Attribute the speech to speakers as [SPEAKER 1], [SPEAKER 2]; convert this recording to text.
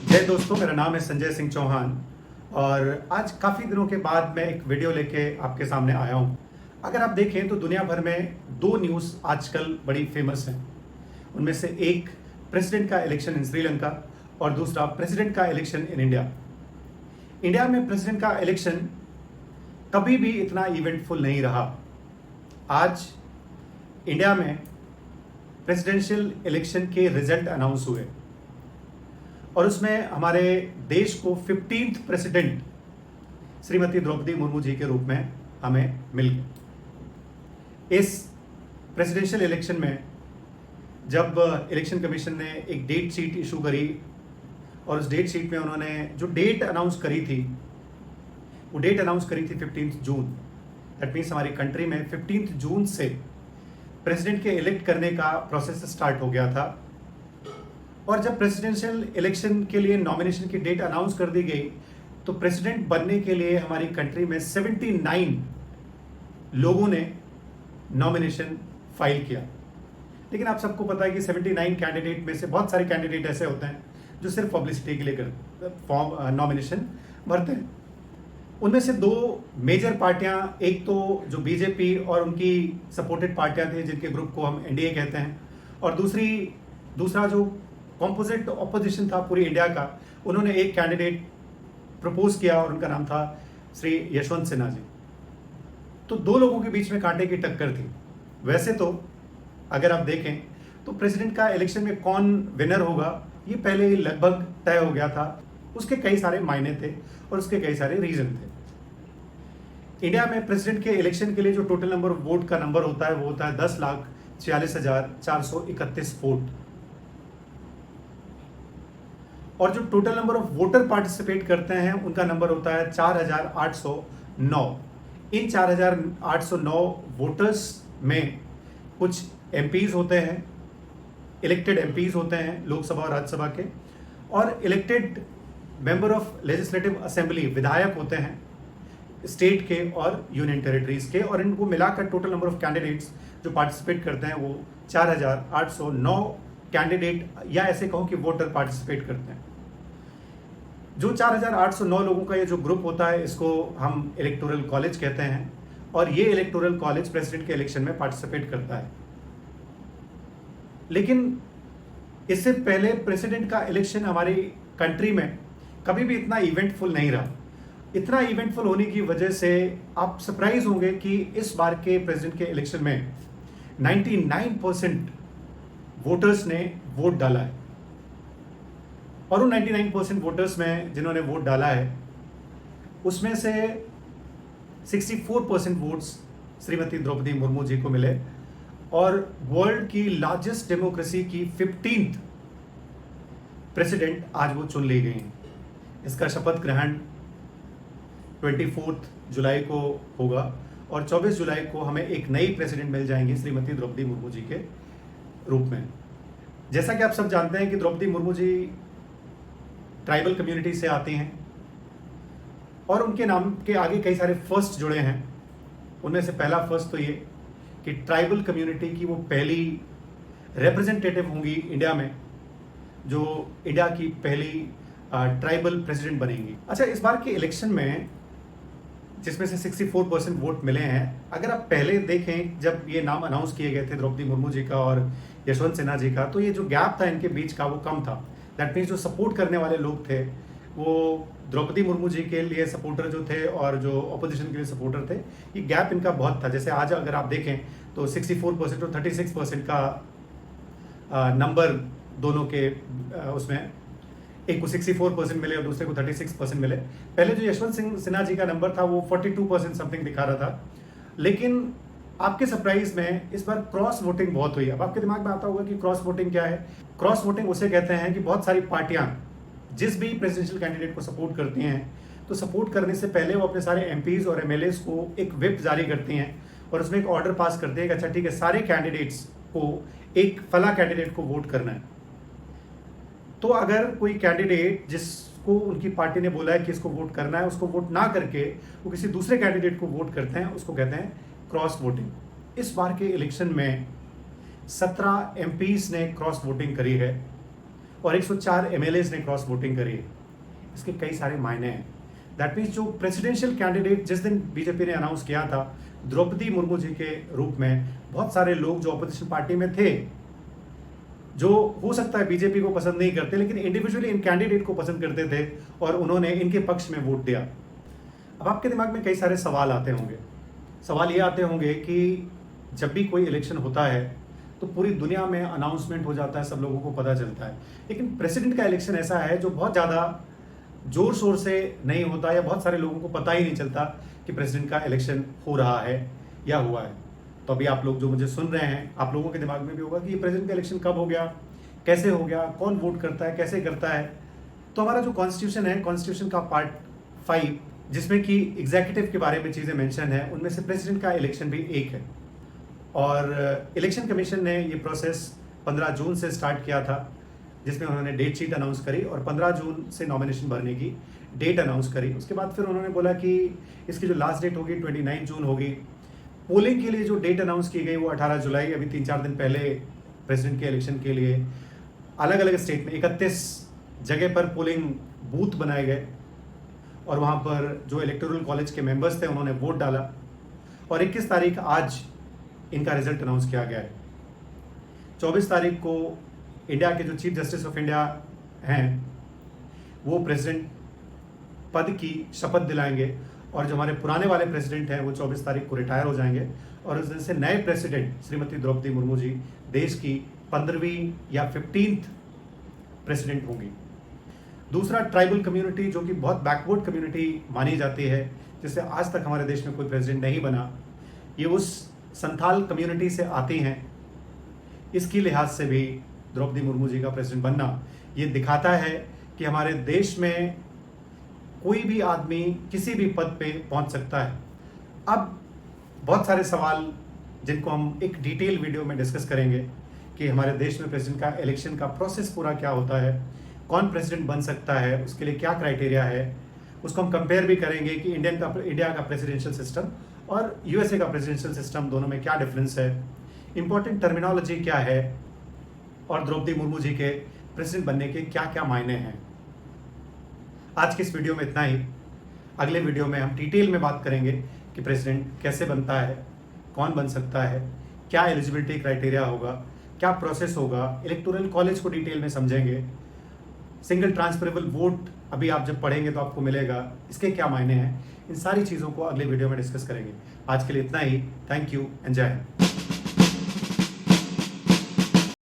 [SPEAKER 1] जय दोस्तों, मेरा नाम है संजय सिंह चौहान और आज काफ़ी दिनों के बाद मैं एक वीडियो लेके आपके सामने आया हूँ। अगर आप देखें तो दुनिया भर में दो न्यूज़ आजकल बड़ी फेमस हैं। उनमें से एक प्रेसिडेंट का इलेक्शन इन श्रीलंका और दूसरा प्रेसिडेंट का इलेक्शन इन इंडिया। इंडिया में प्रेसिडेंट का इलेक्शन कभी भी इतना इवेंटफुल नहीं रहा। आज इंडिया में प्रेसिडेंशियल इलेक्शन के रिजल्ट अनाउंस हुए और उसमें हमारे देश को 15th प्रेसिडेंट श्रीमती द्रौपदी मुर्मू जी के रूप में हमें मिल गए। इस प्रेसिडेंशियल इलेक्शन में जब इलेक्शन कमीशन ने एक डेट शीट इशू करी और उस डेट शीट में उन्होंने जो डेट अनाउंस करी थी वो डेट अनाउंस करी थी 15 जून। दैट मीन्स हमारी कंट्री में 15 जून से प्रेसिडेंट के इलेक्ट करने का प्रोसेस स्टार्ट हो गया था। और जब प्रेसिडेंशियल इलेक्शन के लिए नॉमिनेशन की डेट अनाउंस कर दी गई तो प्रेसिडेंट बनने के लिए हमारी कंट्री में 79 लोगों ने नॉमिनेशन फाइल किया। लेकिन आप सबको पता है कि 79 कैंडिडेट में से बहुत सारे कैंडिडेट ऐसे होते हैं जो सिर्फ पब्लिसिटी के लिए फॉर्म नॉमिनेशन भरते हैं। उनमें से दो मेजर पार्टियां, एक तो जो बीजेपी और उनकी सपोर्टेड पार्टियां थी जिनके ग्रुप को हम एनडीए कहते हैं, और दूसरा जो कॉम्पोजिट ऑपोजिशन था पूरी इंडिया का, उन्होंने एक कैंडिडेट प्रपोज किया और उनका नाम था श्री यशवंत सिन्हा जी। तो दो लोगों के बीच में कांटे की टक्कर थी। वैसे तो अगर आप देखें तो प्रेसिडेंट का इलेक्शन में कौन विनर होगा ये पहले ही लगभग तय हो गया था। उसके कई सारे मायने थे और उसके कई सारे रीजन थे। इंडिया में प्रेसिडेंट के इलेक्शन के लिए जो टोटल नंबर ऑफ वोट का नंबर होता है वो होता है 10,46,431 वोट, और जो total number of voter participate करते हैं उनका नंबर होता है 4,809। इन 4,809 वोटर्स में कुछ एमपीज होते हैं, इलेक्टेड एमपीज होते हैं लोकसभा और राज्यसभा के, और elected member of legislative assembly विधायक होते हैं स्टेट के और यूनियन टेरिटरीज के, और इनको मिलाकर टोटल नंबर ऑफ कैंडिडेट्स जो पार्टिसिपेट करते हैं वो 4,809 कैंडिडेट या ऐसे कहो कि वोटर पार्टिसिपेट करते हैं। जो 4,809 लोगों का ये जो ग्रुप होता है इसको हम इलेक्टोरल कॉलेज कहते हैं, और ये इलेक्टोरल कॉलेज प्रेसिडेंट के इलेक्शन में पार्टिसिपेट करता है। लेकिन इससे पहले प्रेसिडेंट का इलेक्शन हमारी कंट्री में कभी भी इतना इवेंटफुल नहीं रहा। इतना इवेंटफुल होने की वजह से आप सरप्राइज होंगे कि इस बार के प्रेसिडेंट के इलेक्शन में 99% वोटर्स ने वोट डाला है, और उन 99% वोटर्स में जिन्होंने वोट डाला है उसमें से 64% वोट्स श्रीमती द्रौपदी मुर्मू जी को मिले, और वर्ल्ड की लार्जेस्ट डेमोक्रेसी की 15th प्रेसिडेंट आज वो चुन ली गई हैं। इसका शपथ ग्रहण 24 जुलाई को होगा और 24 जुलाई को हमें एक नई प्रेसिडेंट मिल जाएंगी श्रीमती द्रौपदी मुर्मू जी के रूप में। जैसा कि आप सब जानते हैं कि द्रौपदी मुर्मू जी ट्राइबल कम्युनिटी से आती हैं और उनके नाम के आगे कई सारे फर्स्ट जुड़े हैं। उनमें से पहला फर्स्ट तो ये कि ट्राइबल कम्युनिटी की वो पहली रिप्रेजेंटेटिव होंगी इंडिया में, जो इंडिया की पहली ट्राइबल प्रेसिडेंट बनेंगी। अच्छा, इस बार के इलेक्शन में जिसमें से 64% वोट मिले हैं, अगर आप पहले देखें जब ये नाम अनाउंस किए गए थे द्रौपदी मुर्मू जी का और यशवंत सिन्हा जी का, तो ये जो गैप था इनके बीच का वो कम था। दैट मीन्स जो सपोर्ट करने वाले लोग थे वो द्रौपदी मुर्मू जी के लिए सपोर्टर जो थे और जो ऑपोजिशन के लिए सपोर्टर थे, ये गैप इनका बहुत था। जैसे आज अगर आप देखें तो 64% और 36% का नंबर दोनों के उसमें, एक को 64% मिले और दूसरे को 36% मिले। पहले जो यशवंत सिन्हा जी का नंबर था वो 42% समथिंग दिखा रहा था। लेकिन आपके सरप्राइज में इस बार क्रॉस वोटिंग बहुत हुई। अब आपके दिमाग में आता होगा कि क्रॉस वोटिंग क्या है। क्रॉस वोटिंग उसे कहते हैं कि बहुत सारी पार्टियां जिस भी प्रेसिडेंशियल कैंडिडेट को सपोर्ट करती हैं तो सपोर्ट करने से पहले वो अपने सारे एमपीज और एमएलएस को एक व्हिप जारी करती हैं और उसमें एक ऑर्डर पास करती है कि अच्छा ठीक है, सारे कैंडिडेट्स को एक फला कैंडिडेट को वोट करना है। तो अगर कोई कैंडिडेट जिसको उनकी पार्टी ने बोला है कि इसको वोट करना है, उसको वोट ना करके वो किसी दूसरे कैंडिडेट को वोट करते हैं, उसको कहते हैं क्रॉस वोटिंग। इस बार के इलेक्शन में 17 एमपीज ने क्रॉस वोटिंग करी है और 104 एमएलएज ने क्रॉस वोटिंग करी है। इसके कई सारे मायने हैं। दैट मीन्स जो प्रेसिडेंशियल कैंडिडेट जिस दिन बीजेपी ने अनाउंस किया था द्रौपदी मुर्मू जी के रूप में, बहुत सारे लोग जो अपोजिशन पार्टी में थे, जो हो सकता है बीजेपी को पसंद नहीं करते, लेकिन इंडिविजुअली इन कैंडिडेट को पसंद करते थे और उन्होंने इनके पक्ष में वोट दिया। अब आपके दिमाग में कई सारे सवाल आते होंगे। सवाल ये आते होंगे कि जब भी कोई इलेक्शन होता है तो पूरी दुनिया में अनाउंसमेंट हो जाता है, सब लोगों को पता चलता है, लेकिन प्रेसिडेंट का इलेक्शन ऐसा है जो बहुत ज़्यादा जोर शोर से नहीं होता, या बहुत सारे लोगों को पता ही नहीं चलता कि प्रेसिडेंट का इलेक्शन हो रहा है या हुआ है। तो अभी आप लोग जो मुझे सुन रहे हैं, आप लोगों के दिमाग में भी होगा कि ये प्रेसिडेंट का इलेक्शन कब हो गया, कैसे हो गया, कौन वोट करता है, कैसे करता है। तो हमारा जो कॉन्स्टिट्यूशन है, कॉन्स्टिट्यूशन का पार्ट 5, जिसमें कि एग्जीक्यूटिव के बारे में चीज़ें मेंशन है, उनमें से प्रेसिडेंट का इलेक्शन भी एक है। और इलेक्शन कमीशन ने ये प्रोसेस 15 जून से स्टार्ट किया था, जिसमें उन्होंने डेट शीट अनाउंस करी और 15 जून से नॉमिनेशन भरने की डेट अनाउंस करी। उसके बाद फिर उन्होंने बोला कि इसकी जो लास्ट डेट होगी 29 जून होगी। पोलिंग के लिए जो डेट अनाउंस की गई वो 18 जुलाई, अभी 3-4 दिन पहले प्रेसिडेंट के इलेक्शन के लिए अलग अलग स्टेट में 31 जगह पर पोलिंग बूथ बनाए गए और वहाँ पर जो इलेक्टोरल कॉलेज के मेंबर्स थे उन्होंने वोट डाला और 21 तारीख आज इनका रिजल्ट अनाउंस किया गया है। 24 तारीख को इंडिया के जो चीफ जस्टिस ऑफ इंडिया हैं वो प्रेसिडेंट पद की शपथ दिलाएंगे और जो हमारे पुराने वाले प्रेसिडेंट हैं वो 24 तारीख को रिटायर हो जाएंगे और उस दिन से नए प्रेसिडेंट श्रीमती द्रौपदी मुर्मू जी देश की 15वीं या 15th प्रेसिडेंट होंगी। दूसरा, ट्राइबल कम्युनिटी जो कि बहुत बैकवर्ड कम्युनिटी मानी जाती है, जिससे आज तक हमारे देश में कोई प्रेसिडेंट नहीं बना, ये उस संथाल कम्युनिटी से आती हैं। इसकी लिहाज से भी द्रौपदी मुर्मू जी का प्रेसिडेंट बनना ये दिखाता है कि हमारे देश में कोई भी आदमी किसी भी पद पे पहुंच सकता है। अब बहुत सारे सवाल जिनको हम एक डिटेल वीडियो में डिस्कस करेंगे कि हमारे देश में प्रेसिडेंट का इलेक्शन का प्रोसेस पूरा क्या होता है, कौन प्रेसिडेंट बन सकता है, उसके लिए क्या क्राइटेरिया है, उसको हम कंपेयर भी करेंगे कि इंडिया का प्रेसिडेंशियल सिस्टम और यूएसए का प्रेसिडेंशियल सिस्टम दोनों में क्या डिफरेंस है, इंपॉर्टेंट टर्मिनोलॉजी क्या है और द्रौपदी मुर्मू जी के प्रेसिडेंट बनने के क्या क्या मायने हैं। आज के इस वीडियो में इतना ही। अगले वीडियो में हम डिटेल में बात करेंगे कि प्रेसिडेंट कैसे बनता है, कौन बन सकता है, क्या एलिजिबिलिटी क्राइटेरिया होगा, क्या प्रोसेस होगा, इलेक्टोरल कॉलेज को डिटेल में समझेंगे, सिंगल ट्रांसफरेबल वोट अभी आप जब पढ़ेंगे तो आपको मिलेगा, इसके क्या मायने हैं। इन सारी चीज़ों को अगले वीडियो में डिस्कस करेंगे। आज के लिए इतना ही। थैंक यू एंड जय हिंद।